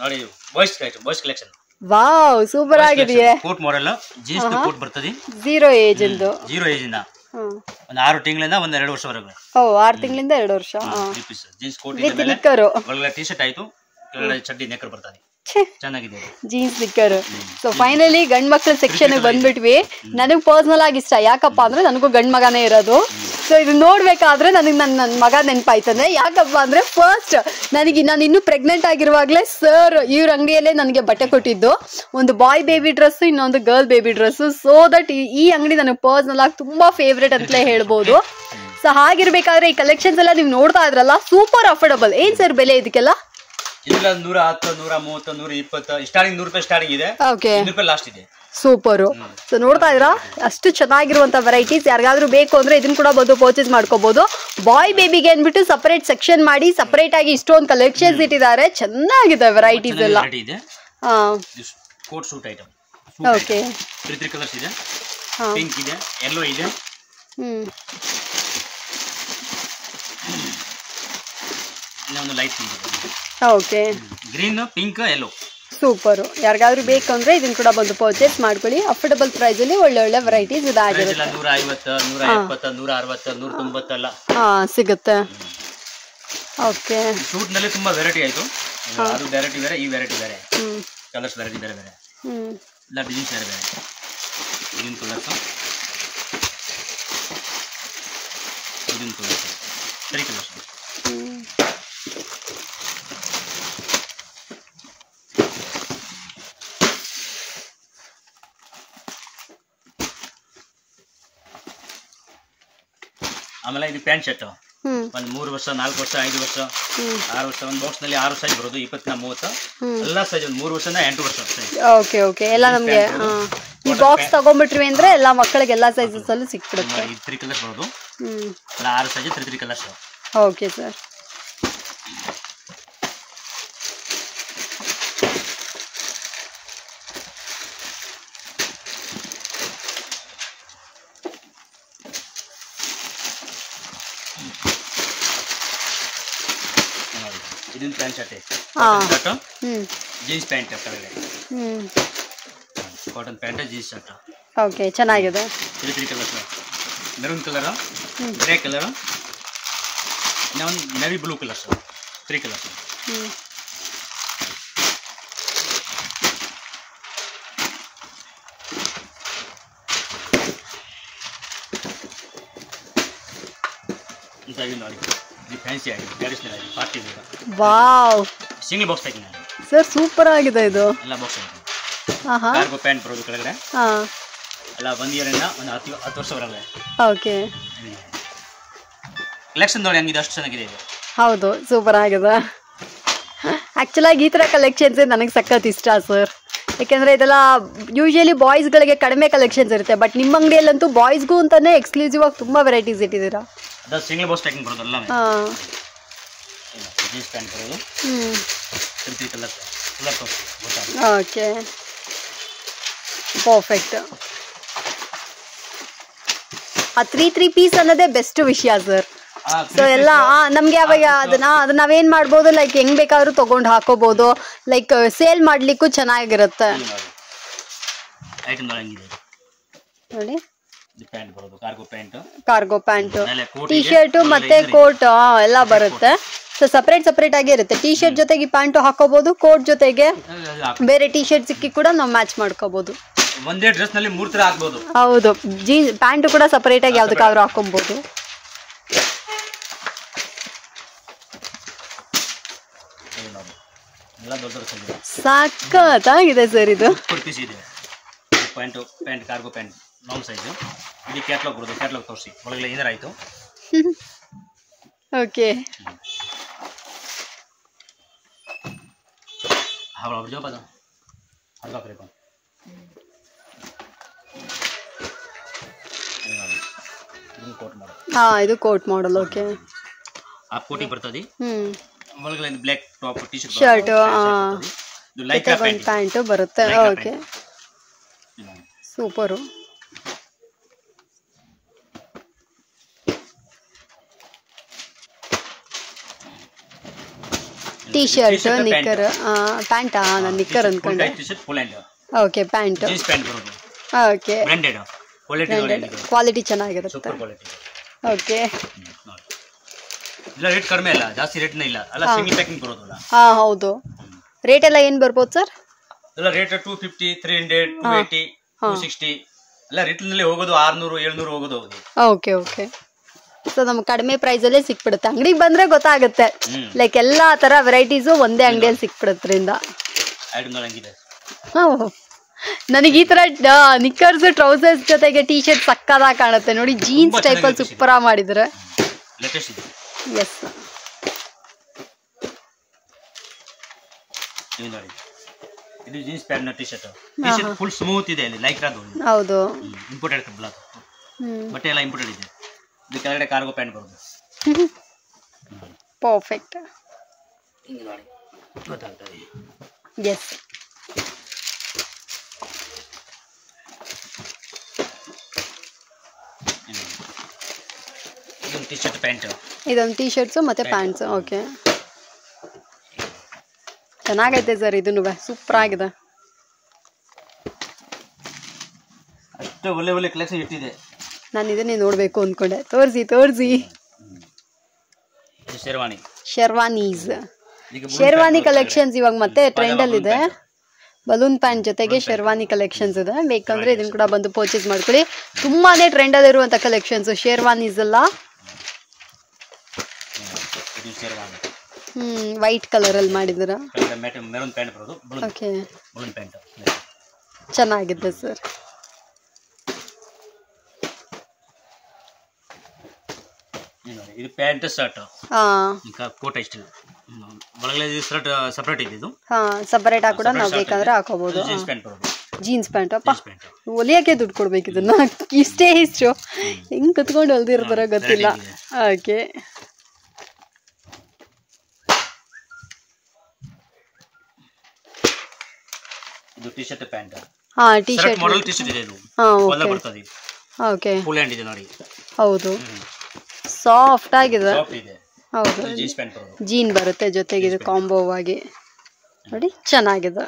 ನೋಡಿ boys collection. Wow super ಆಗಿದೆಯೇ. Coat model jeans coat ಬರ್ತದೆ. 0 ಏಜ್ ಇಂದ ಒಂದು 6 ತಿಂಗಳಿಂದ ಒಂದು 2 ವರ್ಷವರೆಗೂ. 6 ತಿಂಗಳಿಂದ 2 ವರ್ಷ. ಜೀನ್ಸ್ ಕೋಟ್ ವಿತ್ ನಿಕ್ಕರ್, ಒಳಗಡೆ ಟಿ ಶರ್ಟ್ ಆಯ್ತು, ಕೆಳಗಡೆ ಚಡ್ಡಿ ನೆಕ್ಕರ್ ಬರ್ತದೆ. ಚೆನ್ನಾಗಿದೆ ಜೀನ್ಸ್ ನಿಕ್ಕರ್. ಸೊ ಫೈನಲಿ ಗಂಡ್ ಮಕ್ಳ ಸೆಕ್ಷನ್ ಬಂದ್ಬಿಟ್ವಿ. ನನಗ್ ಪರ್ಸನಲ್ ಆಗಿ ಇಷ್ಟ. ಯಾಕಪ್ಪ ಅಂದ್ರೆ ನನಗೂ ಗಂಡ್ ಮಗನೇ ಇರೋದು. ಸೊ ಇದು ನೋಡ್ಬೇಕಾದ್ರೆ ನನಗೆ ನನ್ನ ಮಗ ನೆನಪಾಯ್ತಂದ್ರೆ, ಯಾಕಪ್ಪ ಅಂದ್ರೆ ಫಸ್ಟ್ ನಾನು ಇನ್ನೂ ಪ್ರೆಗ್ನೆಂಟ್ ಆಗಿರುವಾಗಲೇ ಸರ್ ಇವ್ರ ಅಂಗಡಿಯಲ್ಲೇ ನನಗೆ ಬಟ್ಟೆ ಕೊಟ್ಟಿದ್ದು. ಒಂದು ಬಾಯ್ ಬೇಬಿ ಡ್ರೆಸ್, ಇನ್ನೊಂದು girl baby dress. So that ಈ ಅಂಗಡಿ ನನಗೆ ಪರ್ಸನಲ್ ಆಗಿ ತುಂಬಾ ಫೇವ್ರೇಟ್ ಅಂತಲೇ ಹೇಳ್ಬೋದು. ಸೊ ಹಾಗಿರ್ಬೇಕಾದ್ರೆ ಈ ಕಲೆಕ್ಷನ್ಸ್ ಎಲ್ಲ ನೀವು ನೋಡ್ತಾ ಇದ್ರಲ್ಲ, ಸೂಪರ್ ಅಫೋರ್ಡಬಲ್. ಏನ್ ಸರ್ ಬೆಲೆ ಇದಕ್ಕೆಲ್ಲ? ಇದೆಲ್ಲ 110, 130, 120 ಸ್ಟಾರ್ಟಿಂಗ್. 100 ರೂಪಾಯಿ ಸ್ಟಾರ್ಟಿಂಗ್ ಇದೆ, 100 ರೂಪಾಯಿ ಲಾಸ್ಟ್ ಇದೆ. ಸೂಪರ್. ಸೊ ನೋಡ್ತಾ ಇದ್ರಾ, ಅಷ್ಟು ಚೆನ್ನಾಗಿರುವಂತ ವೆರೈಟೀಸ್. ಯಾರಿಗಾದ್ರೂ ಬೇಕು ಅಂದ್ರೆ ಇದನ್ನ ಕೂಡ ಬಂದು ಪರ್ಚೇಸ್ ಮಾಡ್ಕೋಬಹುದು. ಬಾಯ್ ಬೇಬಿಗೆ ಅಂದ್ಬಿಟ್ಟು ಸಪರೇಟ್ ಸೆಕ್ಷನ್ ಮಾಡಿ ಸಪರೇಟ್ ಆಗಿ ಇಷ್ಟೊಂದು ಕಲೆಕ್ಷನ್ಸ್ ಇಟ್ಟಿದ್ದಾರೆ. ಚೆನ್ನಾಗಿದೆ ವೆರೈಟೀಸ್ ಎಲ್ಲ. Coat suit item. Okay, 3 colours ಇದೆ. ಪಿಂಕ್ ಇದೆ, ಯೆಲ್ಲೋ ಇದೆ. ಇನ್ನೊಂದು ಲೈಟ್ ಪಿಂಕ್ ಇದೆ. Okay, green, pink, yellow. Super. ಯಾರಿಗಾದ್ರೂ ಬೇಕಂದ್ರೆ ಇದನ್ನ ಕೂಡ ಬಂದು ಪರ್ಚೇಸ್ ಮಾಡ್ಕೊಳ್ಳಿ. ಅಫೋರ್ಡಬಲ್ ಪ್ರೈಸ್ ಅಲ್ಲಿ ಒಳ್ಳೆ ಒಳ್ಳೆ ವೆರೈಟೀಸ್ ಇದಾಗಿರುತ್ತೆ. 150, 170, 160, 190 ಎಲ್ಲ ಸಿಗುತ್ತೆ. ಓಕೆ, ಸೂಟ್ ನಲ್ಲಿ ತುಂಬಾ ವೆರೈಟಿ ಆಯ್ತು. ಅದು ವೆರೈಟಿ ಬೇರೆ, ಈ ವೆರೈಟಿ ಬೇರೆ, ಕಲರ್ಸ್ ವೆರೈಟಿ ಬೇರೆ ಬೇರೆ, ಎಲ್ಲ ಡಿಸೈನ್ಸ್ ಬೇರೆ ಬೇರೆ. Green colours, green colours, 3 colours. ಆಮೇಲೆ ಇದು ಪ್ಯಾಂಟ್ ಶರ್ಟ್. ಒಂದ್ 3 ವರ್ಷ, 4 ವರ್ಷ, 5 ವರ್ಷ, 6 ವರ್ಷ. ಒಂದು ಬಾಕ್ಸ್ ನಲ್ಲಿ 6 ಸೈಜ್ ಬರೋದು, 20, 30 ಎಲ್ಲ ಸೈಜ್. ಒಂದು 3 ವರ್ಷದಿಂದ 8 ವರ್ಷ. ಓಕೆ ಓಕೆ, ಎಲ್ಲ ನಮ್ಗೆ ಈ ಬಾಕ್ಸ್ ತಗೊಂಡ್ಬಿಟ್ರಿ ಅಂದ್ರೆ ಎಲ್ಲ ಮಕ್ಕಳಿಗೆ ಎಲ್ಲ ಸೈಜಸ್ ಅಲ್ಲೂ ಸಿಕ್ಬಿಡುತ್ತೆ. 3 ಕಲರ್ಸ್ ಬರೋದು, ಎಲ್ಲ 6 ಸೈಜ್, 3 ಕಲರ್ಸ್. Okay sir. ಇದೊಂದು ಪ್ಯಾಂಟ್ ಶರ್ಟ್, ಜೀನ್ಸ್ ಪ್ಯಾಂಟ್ ಕೆಳಗಡೆ, cotton pant, jeans shirt. Okay, ಚೆನ್ನಾಗಿದೆ. 3 colours. Maroon colour, grey colour, ಇನ್ನೊಂದು ನೆವಿ ಬ್ಲೂ ಕಲರ್ಸ್. 3 ಕಲರ್ಸ್. ನೋಡಿ, ಇದು ಫ್ಯಾನ್ಸಿ ಆಗಿದೆ, ಟ್ರೆಡಿಷನಲ್ ಆಗಿದೆ, party wear. Wow, single box packing ಆಗಿದೆ ಸರ್. ಸೂಪರ್ ಆಗಿದೆ ಇದು. ಎಲ್ಲ ಬಾಕ್ಸ್ ಆಗಿದೆ. ಕಾರ್ಗೋ ಪ್ಯಾಂಟ್ ಬರೋದು ಕೆಳಗಡೆ. ಎಲ್ಲ 1 ಇಯರ್ ಇಂದ ಒಂದು 10 ವರ್ಷವರೆಗೆ. ಓಕೆ, ಕಲೆಕ್ಷನ್ ನೋಡಿ ಹಂಗಿದೆ, ಅಷ್ಟು ಚೆನ್ನಾಗಿದೆ ಇದು. ಹೌದು, ಸೂಪರ್ ಆಗಿದೆ. ಆಕ್ಚುಲಾಗಿ ಈ ಥರ ಕಲೆಕ್ಷನ್ಸ್ ನನಗೆ ಸಖತ್ ಇಷ್ಟ ಸರ್. ಯಾಕೆಂದರೆ ಇದೆಲ್ಲ ಯೂಶಲಿ ಬಾಯ್ಸ್ಗಳಿಗೆ ಕಡಿಮೆ ಕಲೆಕ್ಷನ್ಸ್ ಇರುತ್ತೆ. ಬಟ್ ನಿಮ್ಮ ಅಂಗಡಿಯಲ್ಲಂತೂ ಬಾಯ್ಸ್ಗೂ ಅಂತಾನೆ ಎಕ್ಸ್ಕ್ಲೂಸಿವ್ ಆಗಿ ತುಂಬ ವೆರೈಟೀಸ್ ಇಟ್ಟಿದ್ದೀರಾ. ಅದು ಸಿಂಗಲ್ ಬಾಕ್ಸ್ ಪ್ಯಾಕಿಂಗ್ ಬರೋದಲ್ಲ. ಜೀನ್ಸ್ ಪ್ಯಾಂಟ್ ಬರೋದು, 3 ಕಲರ್ಸ್. Okay, perfect. ಆ 3 ಪೀಸ್ ಅನ್ನೋದೇ ಬೆಸ್ಟ್ ವಿಷಯ ಸರ್. ಸೊ ಎಲ್ಲ ನಮ್ಗೆ ಅವಾಗ ಅದನ್ನ ನಾವೇನ್ ಮಾಡ್ಬೋದು, ಲೈಕ್ ಹೆಂಗ್ ಬೇಕಾದ್ರೂ ತಗೊಂಡು ಹಾಕೋಬಹುದು. ಲೈಕ್ ಸೇಲ್ ಮಾಡ್ಲಿಕ್ಕೂ ಚೆನ್ನಾಗಿರುತ್ತೆ ನೋಡಿ. ಕಾರ್ಗೋ ಪ್ಯಾಂಟ್, ಟಿ ಶರ್ಟ್ ಮತ್ತೆ ಕೋಟ್ ಎಲ್ಲ ಬರುತ್ತೆ. ಸೊ ಸಪರೇಟ್ ಆಗಿ ಇರುತ್ತೆ. ಟಿ ಶರ್ಟ್ ಜೊತೆಗೆ ಪ್ಯಾಂಟ್ ಹಾಕೋಬಹುದು, ಕೋಟ್ ಜೊತೆಗೆ ಬೇರೆ ಟಿ ಶರ್ಟ್ ಸಿಕ್ಕಿ ಕೂಡ ನಾವು ಮ್ಯಾಚ್ ಮಾಡ್ಕೋಬಹುದು. ಒಂದೇ ಡ್ರೆಸ್ ನಲ್ಲಿ 3 ತರ ಹಾಕಬಹುದು. ಹೌದು, ಜೀನ್ಸ್ ಪ್ಯಾಂಟ್ ಕೂಡ ಸಪರೇಟ್ ಆಗಿ ಯಾವ್ದಕ್ಕಾದ್ರೂ ಹಾಕೋಬಹುದು. ಸಾಕಾಗಿದೆ ಸರ್ ಇದು. Pant cargo pant long size. ಇದು ಕ್ಯಾಟ್ಲಾಗ್ ಬರೋದು. ಕ್ಯಾಟ್ಲಾಗ್ ತೋರಿಸಿ ಒಳಗಡೆ ಏನಾರಾಯ್ತು. ಓಕೆ, ಇದು ಕೋಟ್ ಮಾಡಲ್. ಓಕೆ, ಆ ಕೋಟಿಂಗ್ ಬರ್ತದೆ. ಒಳಗಡೆ black top, T shirt, pant ಬರುತ್ತೆ. Okay, super. T shirt knicker ಪ್ಯಾಂಟಾ ನಾನು ನಿಕ್ಕರ್ ಅನ್ಕೊಂಡೆ T shirt full hand okay pant jeans pant ಬರೋದು ಓಕೆ ಬ್ರಾಂಡೆಡ್ ಕ್ವಾಲಿಟಿ ಚೆನ್ನಾಗಿರುತ್ತೆ ಸೂಪರ್ ಕ್ವಾಲಿಟಿ ಓಕೆ ಇಲ್ಲ ರೇಟ್ ಕಡಿಮೆ ಇಲ್ಲ ಜಾಸ್ತಿ ರೇಟ್ನೇ ಇಲ್ಲ ಅಲ್ಲ ಸೆಮಿ ಪ್ಯಾಕಿಂಗ್ ಬರೋದಲ್ಲ ಹಾ ಹೌದು ರೇಟ್ ಎಲ್ಲ ಏನು ಬರ್ಬೋದು ಸರ್ ಎಲ್ಲ ರೇಟ್ 250 300 280 260 ಎಲ್ಲ ರೇಟ್ನಲ್ಲಿ ಹೋಗೋದು 600 700 ಹೋಗೋದು ಓಕೆ ಓಕೆ ಸೊ ನಮ್ಗೆ ಕಡಿಮೆ ಪ್ರೈಸಲ್ಲೇ ಸಿಕ್ಬಿಡುತ್ತೆ ಅಂಗಡಿಗೆ ಬಂದ್ರೆ ಗೊತ್ತಾಗುತ್ತೆ ಲೈಕ್ ಎಲ್ಲಾ ತರ ವೆರೈಟೀಸು ಒಂದೇ ಅಂಗಡಿಯಲ್ಲಿ ಸಿಕ್ಬಿಡುತ್ತರಿಂದ ನನಗೆ ಈ ತರ ನಿಕ್ಕರ್ಸ್ ಟ್ರೌಸರ್ಸ್ ಜೊತೆಗೆ ಟೀ ಶರ್ಟ್ ಸಕ್ಕದಾಗಿ ಕಾಣುತ್ತೆ ನೋಡಿ ಜೀನ್ಸ್ ಟೈಪ್ ಅಲ್ಲಿ ಸೂಪರ್ ಆಗಿ ಮಾಡಿದ್ರೆ ಎಸ್ ಇದು jeans pant T shirt full smooth ಇದೆ ಅಲ್ಲಿ ಲೈಕ್ರಾದು ಹೌದು ಇಂಪೋರ್ಟೆಡ್ ಬ್ಲಾಕ್ ಬಟ್ಟೆ ಎಲ್ಲ ಇಂಪೋರ್ಟೆಡ್ ಇದೆ ಇದು ಕೆಳಗಡೆ ಕಾರ್ಗೋ ಪ್ಯಾಂಟ್ ಬರೋದು ಪರ್ಫೆಕ್ಟ್ ಹಿಂಗೆ ನೋಡಿ ಗೊತ್ತಾಗ್ತದೆ ಎಸ್ ಇದೊಂದು ಟೀ ಶರ್ಟ್ ಪ್ಯಾಂಟ್ ಇದೊಂದು ಟೀ ಶರ್ಟ್ಸು ಮತ್ತೆ ಪ್ಯಾಂಟ್ಸ್ ಓಕೆ ಚೆನ್ನಾಗೈತೆ ಸರ್ ಇದನ್ನು ಸೂಪರ್ ಆಗಿದೆ ಅಷ್ಟು ಒಳ್ಳೆ ಒಳ್ಳೆ ಕಲೆಕ್ಷನ್ ಇಟ್ಟಿದೆ ನಾನು ಇದನ್ನೇ ನೋಡಬೇಕು ಅಂದ್ಕೊಂಡೆ ತೋರಿಸಿ ಶೆರ್ವಾನೀಸ್ ಶೆರ್ವಾನಿ ಕಲೆಕ್ಷನ್ಸ್ ಇವಾಗ ಮತ್ತೆ ಟ್ರೆಂಡಲ್ಲಿದೆ ಬಲೂನ್ ಪ್ಯಾಂಟ್ ಜೊತೆಗೆ ಶೆರ್ವಾನಿ ಕಲೆಕ್ಷನ್ಸ್ ಇದೆ ಬೇಕಂದ್ರೆ ಇದನ್ನು ಕೂಡ ಬಂದು ಪರ್ಚೇಸ್ ಮಾಡ್ಕೊಳ್ಳಿ ತುಂಬಾನೇ ಟ್ರೆಂಡಲ್ಲಿರುವಂಥ ಕಲೆಕ್ಷನ್ಸ್ ಶೆರ್ವಾನೀಸ್ ಎಲ್ಲ ವೈಟ್ ಕಲರಲ್ಲಿ ಮಾಡಿದ್ದೀರಾ ಓಕೆ ಚೆನ್ನಾಗಿದೆ ಸರ್ ಇದು ಪ್ಯಾಂಟ್ ಶರ್ಟ್ ಕೋಟ ಇಷ್ಟು ಒಳಗಡೆ ಶರ್ಟ್ ಸಪರೇಟ್ ಇದೆ ಇದು ಸಪರೇಟ್ ಆಗಿ ಕೂಡ ನಾವು ಬೇಕಾದ್ರೆ ಹಾಕೋಬಹುದು ಜೀನ್ಸ್ ಪ್ಯಾಂಟ್ ಅಪ್ಪ ಹೊಲಿಯಕ್ಕೆ ದುಡ್ಡು ಕೊಡ್ಬೇಕು ಇದನ್ನ ಇಷ್ಟು ಹೆಂಗ್ ಕುತ್ಕೊಂಡು ಹೊಲ್ದಿರ್ತಾರ ಗೊತ್ತಿಲ್ಲ ಓಕೆ ಇದು T shirt pant T shirt model T shirt ಇದೆ ಇದು ಕಾಲರ್ ಬರ್ತದೆ ಓಕೆ ಫುಲ್ ಹ್ಯಾಂಡ್ ಇದೆ ನೋಡಿ ಹೌದು ಸಾಫ್ಟ್ ಆಗಿದೆ ಇದೆ ಹೌದು ಜೀನ್ಸ್ ಪ್ಯಾಂಟ್ ಬರೋದು ಜೀನ್ ಬರುತ್ತೆ ಜೊತೆಗೆ ಇದು ಕಾಂಬೋ ಆಗಿ ನೋಡಿ ಚೆನ್ನಾಗಿದೆ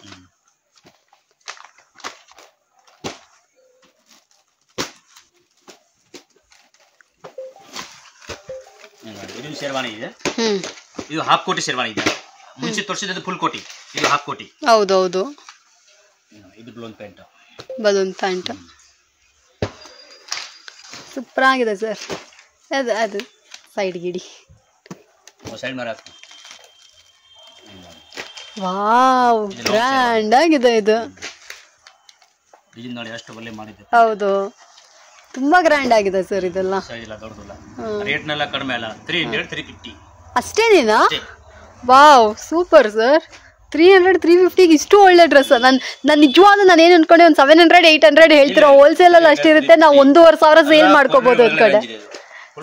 ಇದು ಶೇರ್ವಾನಿ ಇದೆ ಇದು ಹಾಫ್ ಕೋಟಿ ಶೇರ್ವಾನಿ ಇದೆ ಮುಂಚೆ ತೋರಿಸಿದ್ದು ಫುಲ್ ಕೋಟಿ ಇದು ಹಾಫ್ ಕೋಟಿ ಹೌದು ಹೌದು ಇದು ಬಲೂನ್ ಪ್ಯಾಂಟ್ ಸೂಪರ್ ಆಗಿದೆ ಸರ್ ಅದು ಸೈಡ್ ಗಿಡಿ ಸೈಡ್ ಮಾರ ವಾವ್ ಗ್ರ್ಯಾಂಡ್ ಆಗಿದೆ ಇದು ನೋಡಿ ಅಷ್ಟು ಒಳ್ಳೆ ಮಾಡಿದೆ ಹೌದು ತುಂಬಾ ಗ್ರ್ಯಾಂಡ್ ಆಗಿದೆ ಸರ್ ಇದೆಲ್ಲ ಸೈಜ್ ಎಲ್ಲ ದೊಡ್ಡದಲ್ಲ ರೇಟ್ ನೆಲ್ಲ ಕಡಿಮೆ ಅಲ್ಲ 300 350 ಅಷ್ಟೇನೇನಾ ವಾವ್ ಸೂಪರ್ ಸರ್ 300 350 ಇಷ್ಟು ಒಳ್ಳೆ ಡ್ರೆಸ್ ನಾನು ನಿಜವಾದ ನಾನು ಏನು ಅನ್ಕೊಂಡೆ ಒಂದು 700 800 ಹೇಳ್ತಿರೋ ಹೋಲ್ಸೇಲ್ ಅಲ್ಲಿ ಅಷ್ಟಿರುತ್ತೆ ನಾವು 1,500 ಸೇಲ್ ಮಾಡ್ಕೋಬಹುದು ಒಂದ್ ಕಡೆ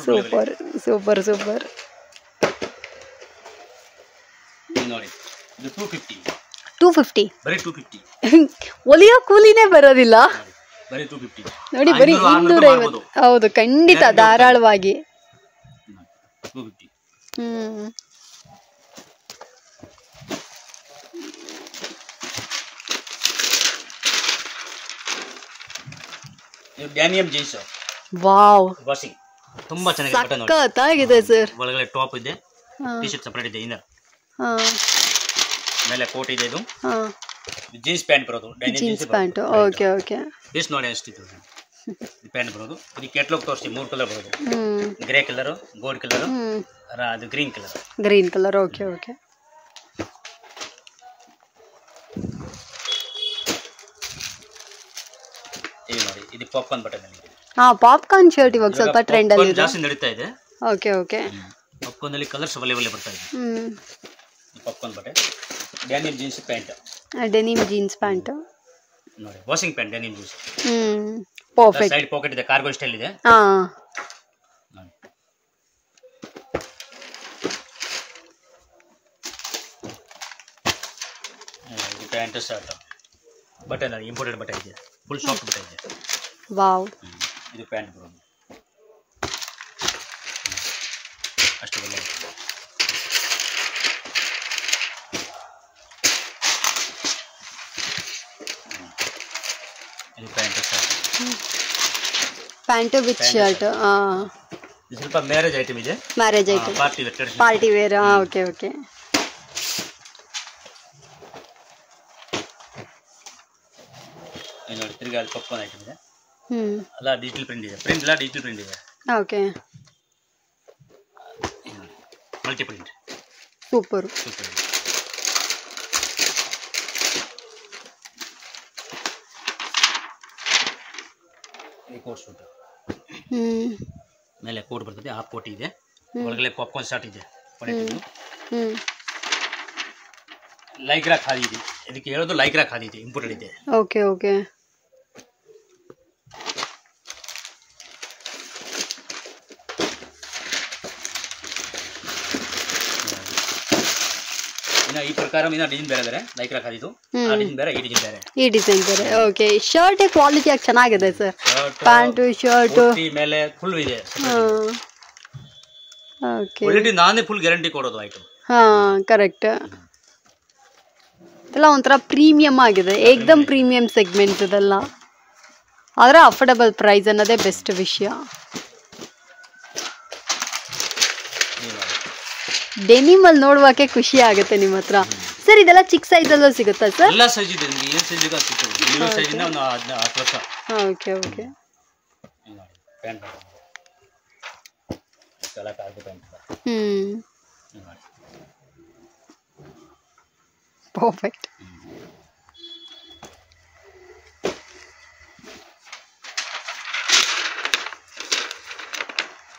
ಸೂಪರ್ ಸೂಪರ್ ಸೂಪರ್ ನೋಡಿ ಇದು 250 ಬರೀ 250 ಒಲಿಯೋ ಕೂಲಿನೇ ಬರೋದಿಲ್ಲ ಬರೀ 250 ನೋಡಿ ಬರೀ 250 ಹೌದು ಖಂಡಿತ ಧಾರಾಳವಾಗಿ 250 ಡ್ಯಾನಿಯಂ ಜೀನ್ಸ್ ವಾವ್ ವಾಷಿಂಗ್ ತುಂಬಾ ಚೆನ್ನಾಗಿದೆ ನೋಡಿ ಸಕ್ಕತ್ತಾಗಿದೆ ಸರ್ ಒಳಗಡೆ ಟಾಪ್ ಇದೆ ಟಿ ಶರ್ಟ್ ಸೆಪರೇಟ್ ಇದೆ ಇನ್ನರ್ ಮೇಲೆ ಕೋಟ್ ಇದೆ ಇದು ಜೀನ್ಸ್ ಪ್ಯಾಂಟ್ ಬರೋದು jeans pant okay okay piece ನೋಡಿ ಅಷ್ಟಿತ್ತು ಪ್ಯಾಂಟ್ ಬರೋದು ಇದು ಕೆಟ್ಲಾಗ್ ತೋರಿಸಿ 3 ಕಲರ್ ಬರೋದು ಗ್ರೇ ಕಲರ್ ಗೋಲ್ಡ್ ಕಲರ್ ಅದು ಗ್ರೀನ್ ಕಲರ್ ಓಕೆ ಓಕೆ ಇದು ನೋಡಿ ಇದು ಪಾಪ್ಕಾರ್ನ್ ಬಟನ್ ಅಲ್ಲಿ ಪಾಪ್ಕಾರ್ನ್ ಶರ್ಟ್ ಇವಾಗ ಸ್ವಲ್ಪ ಟ್ರೆಂಡ್ ಅಲ್ಲಿ ಇದೆ ಜಾಸ್ತಿ ನಡೀತಾ ಇದೆ ಓಕೆ ಓಕೆ ಪಾಪ್ಕಾರ್ನ್ ಅಲ್ಲಿ ಕಲರ್ಸ್ ಅವೈಲೇಬಲ್ ಬರ್ತಾ ಇದೆ popcorn button denim jeans pant ನೋಡಿ washing pant denim jeans perfect side pocket ಇದೆ ಕಾರ್ಗೋ ಸ್ಟೈಲ್ ಇದೆ ಇದು pant shirt button imported button ಇದೆ ಫುಲ್ ಸಾಫ್ಟ್ ಬಟನ್ ಇದೆ ವಾವ್ ಇದು ಪ್ಯಾಂಟ್ ಬರೋದು ಅಷ್ಟು ಒಳ್ಳೆ ಇದು ಪ್ಯಾಂಟ್ ಪ್ಯಾಂಟ್ ವಿತ್ ಶರ್ಟ್. ಇದು ಸ್ವಲ್ಪ ಮ್ಯಾರೇಜ್ ಐಟಮ್ ಇದೆ. Marriage item, party wear. Okay okay. ನೋಡಿ ತಿರ್ಗಿ ಅಲ್ಲಿ ಪಪ್ಪನ್ ಐಟಮ್ ಇದೆ. ಅಲ್ಲ ಡಿಜಿಟಲ್ ಪ್ರಿಂಟ್ ಇದೆ. ಡಿಜಿಟಲ್ ಪ್ರಿಂಟ್ ಇದೆ. ಓಕೆ. Multi print. ಸೂಪರ್. ಈ ಕೋಟ್ ಸೂಟ್. ಮೇಲೆ ಕೋಟ್ ಬರ್ತದೆ, ಹಾಫ್ ಕೋಟ್ ಇದೆ, ಒಳಗಡೆ ಪಾಪ್ಕಾರ್ನ್ ಶಾರ್ಟ್ ಇದೆ. ಲೈಕ್ರಾ ಖಾದಿ ಇದೆ. ಇದಕ್ಕೆ ಹೇಳೋದು ಲೈಕ್ರಾ ಖಾದಿ ಇದೆ, ಇಂಪೋರ್ಟೆಡ್ ಇದೆ. Okay okay. ಇನ್ನ ಈ ಪ್ರಕಾರ ಡಿಸೈನ್ ಬೇರೆ ಬೇರೆ. ಲೈಕ್ರಾ ಖಾದಿದು ಆ ಡಿಸೈನ್ ಬೇರೆ, ಈ ಡಿಸೈನ್ ಬೇರೆ. ಈ ಡಿಸೈನ್ ಬೇರೆ. ಓಕೆ. ಶರ್ಟ್ ಕ್ವಾಲಿಟಿ ಆಗಿ ಚೆನ್ನಾಗಿದೆ ಸರ್. ಪ್ಯಾಂಟ್ ಶರ್ಟ್ ಮೇಲೆ ಫುಲ್ ಇದೆ. ಓಕೆ. ಕ್ವಾಲಿಟಿ ನಾನೇ ಫುಲ್ ಗ್ಯಾರಂಟಿ ಕೊಡೋದು ಐಟಮ್. ಹಾ ಕರೆಕ್ಟ್. ಇದೆಲ್ಲ ಒಂಥರ ಪ್ರೀಮಿಯಂ ಆಗಿದೆ, ಏಕ್ದಮ್ ಪ್ರೀಮಿಯಂ ಸೆಗ್ಮೆಂಟ್ ಇದೆಲ್ಲ. ಆದರೆ ಅಫೋರ್ಡಬಲ್ ಪ್ರೈಸ್ ಅನ್ನೋದೇ ಬೆಸ್ಟ್ ವಿಷಯ. ಡೆನಿಮ್ ಅಲ್ಲಿ ನೋಡುವಕ್ಕೆ ಖುಷಿ ಆಗುತ್ತೆ ನಿಮ್ಮ ಹತ್ರ. ಸರ್ ಇದೆಲ್ಲ ಚಿಕ್ಕ ಸೈಜ್ ಅಲ್ಲೂ ಸಿಗುತ್ತಾ ಸರ್? ಎಲ್ಲ ಸೈಜ್ ಇದೆ. ನಿಮಗೆ ಏನು ಸೈಜ್ ಬೇಕು ಸಿಗ್ತದೆ. ಡೆಲಿವರಿ ಸೈಜ್ ಇಂದ ಒಂದು 10 ವರ್ಷ. Okay okay. ಪ್ಯಾಂಟ್ ಎಲ್ಲ ಕಾರ್ಗೋ ಪ್ಯಾಂಟ್. ಪರ್ಫೆಕ್ಟ್.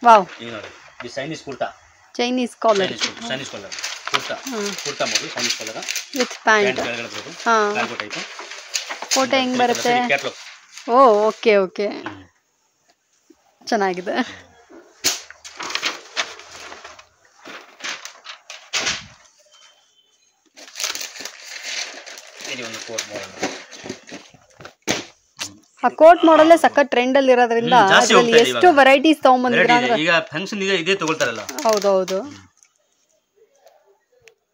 ವಾವ್. ಈಗ ನೋಡಿ ಇದು Chinese kurta. Chinese collar. Chinese collar kurta. Kurta ಮಾಡಿ ಚೈನೀಸ್ ಕಾಲರ್ ವಿತ್ ಪ್ಯಾಂಟ್. ಕೆಳಗಡೆ ಬರೋದು. Cargo type. ಫೋಟೋ ಹೆಂಗ್ ಬರುತ್ತೆ? ಓ ಓಕೆ ಓಕೆ. ಚೆನ್ನಾಗಿದೆ. ಇದು ಒಂದು ಕೋಟ್ ಮಾಡೆಲ್. ಆ ಕೋಟ್ ಮಾಡಲ್ ಸಖತ್ ಟ್ರೆಂಡ್ ಅಲ್ಲಿ ಇರೋದ್ರಿಂದ ಅದರಲ್ಲಿ ಎಷ್ಟು ವೆರೈಟೀಸ್ ತಗೊಂಡ್ಬಂದಿದ್ದಾರೆ. ಈಗ ಫಂಕ್ಷನ್ ಇದೇ ತಗೊಳ್ತಾರಲ್ಲ. ಹೌದೌದು.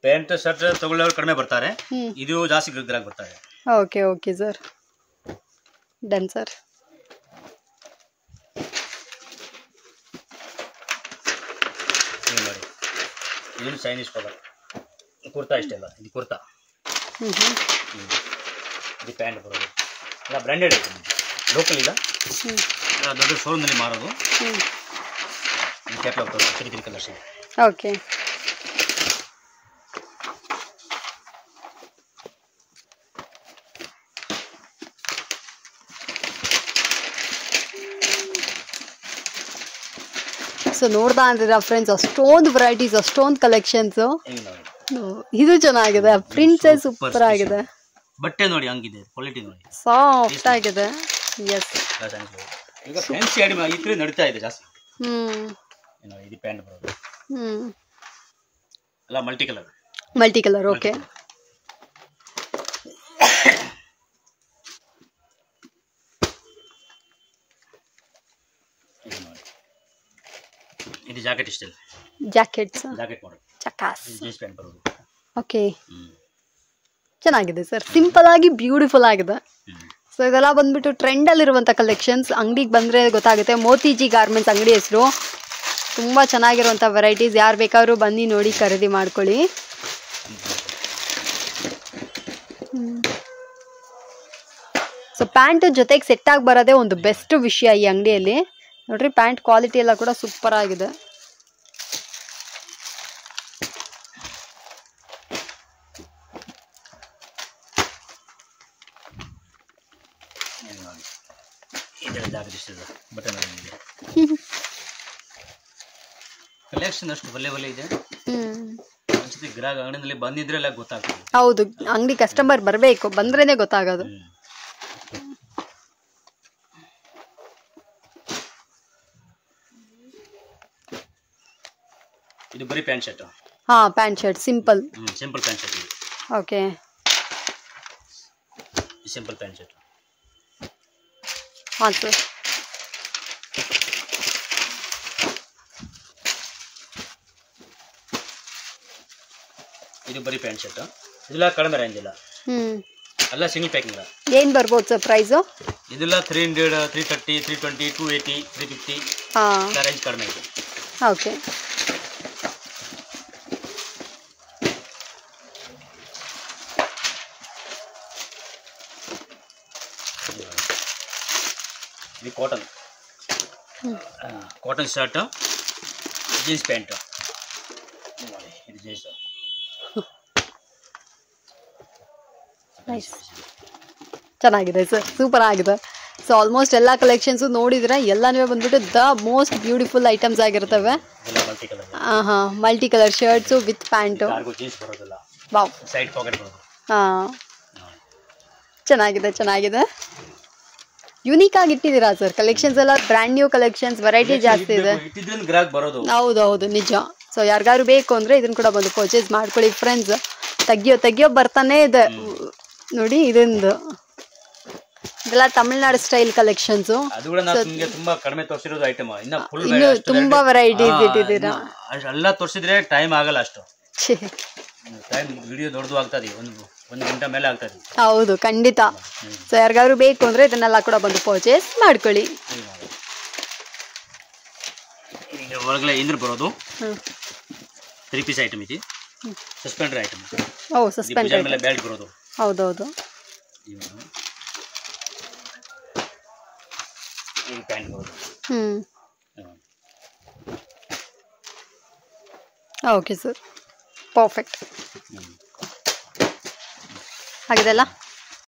ಪ್ಯಾಂಟ್ ಶರ್ಟ್ ತಗೊಳ್ಳೋರು ಕಡಿಮೆ ಬರ್ತಾರೆ, ಇದು ಜಾಸ್ತಿ ಗ್ರಾಹಕ ಬರ್ತಾರೆ. Okay okay sir, done sir. ನೋಡಿ ಇದು ಚೈನೀಸ್ ಕಲರ್ ಕುರ್ತಾ. ಇಷ್ಟೆಲ್ಲ ಇದು ಕುರ್ತಾ. ಇದು ಪ್ಯಾಂಟ್ ಬರೋದು ಎಲ್ಲ ಬ್ರ್ಯಾಂಡೆಡ್ ಐತೆ, ಲೋಕಲ್ ಇಲ್ಲ, ದೊಡ್ಡ ಶೋರೂಮ್ನಲ್ಲಿ ಮಾರೋದು. ಇದು ಕ್ಯಾಟ್ಲಾಗ್ ತೋರಿಸಿ 3 ಕಲರ್ಸ್ ಇದೆ. ಓಕೆ. ಸೊ ನೋಡ್ತಾ ಅಂತಿದ್ರ ಫ್ರೆಂಡ್ಸ್, ಅಷ್ಟೊಂದು ವೆರೈಟೀಸ್, ಅಷ್ಟೊಂದು ಕಲೆಕ್ಷನ್ಸ್. ಇದು ಚೆನ್ನಾಗಿದೆ, ಪ್ರಿಂಟ್ಸ್ ಸೂಪರ್ ಆಗಿದೆ. ಬಟ್ಟೆ ನೋಡಿ ಹಂಗಿದೆ, ಕ್ವಾಲಿಟಿ ನೋಡಿ ಸಾಫ್ಟ್ ಆಗಿದೆ. ಎಸ್, ಈಗ ಫ್ಯಾನ್ಸಿ ಐಟಮ್ ಈ ತರ ನಡೀತಾ ಇದೆ ಜಾಸ್ತಿ. ಇದು ಪ್ಯಾಂಟ್ ಬರೋದು ಅಲ್ಲ multi colour. Multi colour. Okay. ಇದು ಜಾಕೆಟ್ ಸ್ಟೈಲ್. Jacket model. ಚಕಾಸ್. ಜೀನ್ಸ್ ಪ್ಯಾಂಟ್ ಬರೋದು. ಓಕೆ, ಚೆನ್ನಾಗಿದೆ ಸರ್, ಸಿಂಪಲ್ ಆಗಿ ಬ್ಯೂಟಿಫುಲ್ ಆಗಿದೆ. ಸೊ ಇದೆಲ್ಲ ಬಂದ್ಬಿಟ್ಟು ಟ್ರೆಂಡಲ್ಲಿರುವಂಥ ಕಲೆಕ್ಷನ್ಸ್. ಅಂಗಡಿಗೆ ಬಂದರೆ ಗೊತ್ತಾಗುತ್ತೆ, ಮೋತಿಜಿ ಗಾರ್ಮೆಂಟ್ಸ್ ಅಂಗಡಿ ಹೆಸರು. ತುಂಬ ಚೆನ್ನಾಗಿರುವಂಥ ವೆರೈಟೀಸ್, ಯಾರು ಬೇಕಾದ್ರೂ ಬನ್ನಿ ನೋಡಿ ಖರೀದಿ ಮಾಡ್ಕೊಳ್ಳಿ. ಸೊ ಪ್ಯಾಂಟ್ ಜೊತೆಗೆ ಸೆಟ್ ಆಗಿ ಬರೋದೇ ಒಂದು ಬೆಸ್ಟ್ ವಿಷಯ ಈ ಅಂಗಡಿಯಲ್ಲಿ. ನೋಡ್ರಿ, ಪ್ಯಾಂಟ್ ಕ್ವಾಲಿಟಿ ಎಲ್ಲ ಕೂಡ ಸೂಪರ್ ಆಗಿದೆ. ಕಲೆಕ್ಷನ್ ಅಷ್ಟು ಒಳ್ಳೆ ಇದೆ. ಗ್ರಾಹಕ ಅಂಗಡಿಯಲ್ಲಿ ಬಂದಿದ್ರೆ ಗೊತ್ತಾಗ್ತದೆ. ಹೌದು, ಅಂಗಡಿ ಕಸ್ಟಮರ್ ಬರಬೇಕು, ಬಂದ್ರೇನೆ ಗೊತ್ತಾಗೋದು. ಇದು ಬರೀ ಪ್ಯಾಂಟ್ ಶರ್ಟ್. ಹಾ, pant shirt simple. Simple pant shirt ಇದು. Okay, simple pant shirt. ಹಾ ಸರ್. ಇದು ಬರೀ ಪ್ಯಾಂಟ್ ಶರ್ಟ್. ಇದೆಲ್ಲ ಕಡಿಮೆ ರೇಂಜ್ ಇಲ್ಲ, ಎಲ್ಲ ಸಿಂಗಲ್ ಪ್ಯಾಕಿಂಗ್. ಏನು ಬರ್ಬೋದು ಸರ್ ಪ್ರೈಸು? ಇದೆಲ್ಲ 300 330 320 280 350 ರೇಂಜ್ ಕಡಿಮೆ ಇದೆ. ಓಕೆ. ಇದು ಕಾಟನ್ ಶರ್ಟ್, ಜೀನ್ಸ್ ಪ್ಯಾಂಟ್. ಇದು ಜೀನ್ಸ್ ನೈಸ್, ಚೆನ್ನಾಗಿದೆ ಸರ್, ಸೂಪರ್ ಆಗಿದೆ. ಸೊ ಆಲ್ಮೋಸ್ಟ್ ಎಲ್ಲ ಕಲೆಕ್ಷನ್ಸು ನೋಡಿದ್ರೆ ಎಲ್ಲನೂ ಬಂದ್ಬಿಟ್ಟು ದ ಮೋಸ್ಟ್ ಬ್ಯೂಟಿಫುಲ್ ಐಟಮ್ಸ್ ಆಗಿರ್ತವೆ. Multi colour shirts with pant. Wow, ಹಾಂ, ಚೆನ್ನಾಗಿದೆ ಚೆನ್ನಾಗಿದೆ. ಯುನೀಕ್ ಆಗಿ ಇಟ್ಟಿದ್ದೀರಾ ಸರ್ ಕಲೆಕ್ಷನ್ಸ್ ಎಲ್ಲ, ಬ್ರ್ಯಾಂಡ್ ನ್ಯೂ ಕಲೆಕ್ಷನ್ಸ್, ವೆರೈಟಿ ಜಾಸ್ತಿ ಇದೆ. ಹೌದೌದು, ನಿಜ. ಸೊ ಯಾರಿಗಾರು ಬೇಕು ಅಂದರೆ ಇದನ್ನ ಕೂಡ ಬಂದು ಪರ್ಚೇಸ್ ಮಾಡ್ಕೊಳ್ಳಿ ಫ್ರೆಂಡ್ಸ್. ತೆಗಿಯೋ ಬರ್ತಾನೆ ಇದೆ ನೋಡಿ. ಇದೊಂದು ಇದೆಲ್ಲ ತಮಿಳ್ನಾಡು ಸ್ಟೈಲ್ ಕಲೆಕ್ಷನ್ಸು. ತುಂಬಾ ಕಡಿಮೆ ತೋರಿಸಿರೋದು ಐಟಮ್. ಇನ್ನು ತುಂಬಾ ವೆರೈಟೀಸ್ ಇಟ್ಟಿದ್ದೀರಾ. ಎಲ್ಲ ತೋರಿಸಿದ್ರೆ ಟೈಮ್ ಆಗಲ್ಲ ಅಷ್ಟು. ಟೈಮ್ ವಿಡಿಯೋ ದೊಡ್ಡದು ಆಗ್ತದೆ, ಒಂದು ಗಂಟೆ ಮೇಲೆ ಆಗ್ತದೆ. ಹೌದು, ಖಂಡಿತ. ಸೊ ಯಾರಿಗಾದ್ರು ಬೇಕು ಅಂದ್ರೆ ಇದನ್ನೆಲ್ಲ ಕೂಡ ಬಂದು ಪರ್ಚೇಸ್ ಮಾಡ್ಕೊಳ್ಳಿ. ಒಳಗಡೆ ಇಂದ್ರ ಬರೋದು 3 ಪೀಸ್ ಐಟಮ್ ಇದೆ. Suspender item. ಓ, ಸಸ್ಪೆಂಡರ್ ಮೇಲೆ ಬೆಲ್ಟ್ ಬರೋದು. ಹೌದೌದು. ಈ ಪ್ಯಾಂಟ್ ಬರೋದು. Okay sir, perfect ಆಗಿದೆಲ್ಲ.